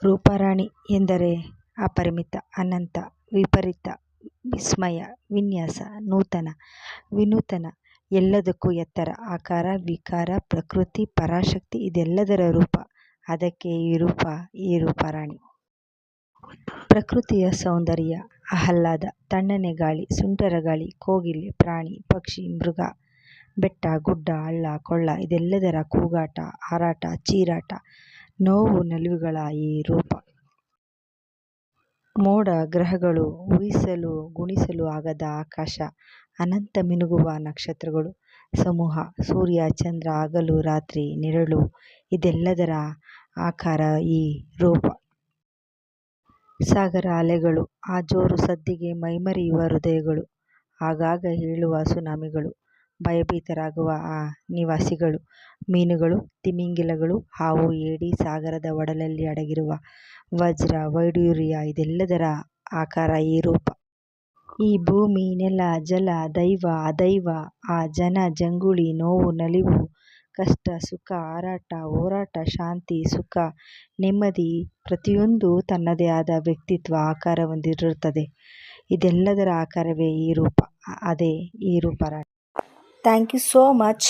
ರೂಪರಾಣಿ ಎಂದರೆ ಅಪರಿಮಿತ, ಅನಂತ, ವಿಪರೀತ, ವಿಸ್ಮಯ, ವಿನ್ಯಾಸ, ನೂತನ, ವಿನೂತನ, ಎಲ್ಲದಕ್ಕೂ ಎತ್ತರ, ಆಕಾರ, ವಿಕಾರ, ಪ್ರಕೃತಿ, ಪರಾಶಕ್ತಿ ಇದೆಲ್ಲದರ ರೂಪ. ಅದಕ್ಕೆ ಈ ರೂಪರಾಣಿ. ಪ್ರಕೃತಿಯ ಸೌಂದರ್ಯ, ಆಹ್ಲಾದ, ತಣ್ಣನೆ ಗಾಳಿ, ಸುಂಟರ ಗಾಳಿ, ಕೋಗಿಲೆ, ಪ್ರಾಣಿ, ಪಕ್ಷಿ, ಮೃಗ, ಬೆಟ್ಟ, ಗುಡ್ಡ, ಹಳ್ಳ, ಕೊಳ್ಳ ಇದೆಲ್ಲದರ ಕೂಗಾಟ, ಹಾರಾಟ, ಚೀರಾಟ, ನೋವು ನಲಿವುಗಳ ಈ ರೂಪ. ಮೋಡ ಗ್ರಹಗಳು, ಊಹಿಸಲು ಗುಣಿಸಲು ಆಗದ ಆಕಾಶ, ಅನಂತ ಮಿನುಗುವ ನಕ್ಷತ್ರಗಳು, ಸಮೂಹ, ಸೂರ್ಯ ಚಂದ್ರ, ಹಗಲು ರಾತ್ರಿ, ನಿರಳು ಇದೆಲ್ಲದರ ಆಕಾರ ಈ ರೂಪ. ಸಾಗರ ಅಲೆಗಳು, ಆ ಜೋರು ಸದ್ದಿಗೆ ಮೈಮರೆಯುವ ಹೃದಯಗಳು, ಆಗಾಗ ಏಳುವ ಸುನಾಮಿಗಳು, ಭಯಭೀತರಾಗುವ ಆ ನಿವಾಸಿಗಳು, ಮೀನುಗಳು, ತಿಮಿಂಗಿಲಗಳು, ಹಾವು, ಏಡಿ, ಸಾಗರದ ಒಡಲಲ್ಲಿ ಅಡಗಿರುವ ವಜ್ರ, ವೈಡೂರ್ಯ ಇದೆಲ್ಲದರ ಆಕಾರ ಈ ರೂಪ. ಈ ಭೂಮಿ, ನೆಲ, ಜಲ, ದೈವ, ಅದೈವ, ಆ ಜನ ಜಂಗುಳಿ, ನೋವು ನಲಿವು, ಕಷ್ಟ ಸುಖ, ಹಾರಾಟ ಹೋರಾಟ, ಶಾಂತಿ ಸುಖ ನೆಮ್ಮದಿ ಪ್ರತಿಯೊಂದೂ ತನ್ನದೇ ಆದ ವ್ಯಕ್ತಿತ್ವ, ಆಕಾರ ಹೊಂದಿರುತ್ತದೆ. ಇದೆಲ್ಲದರ ಆಕಾರವೇ ಈ ರೂಪ. ಅದೇ ಈ Ruparani. Thank you so much.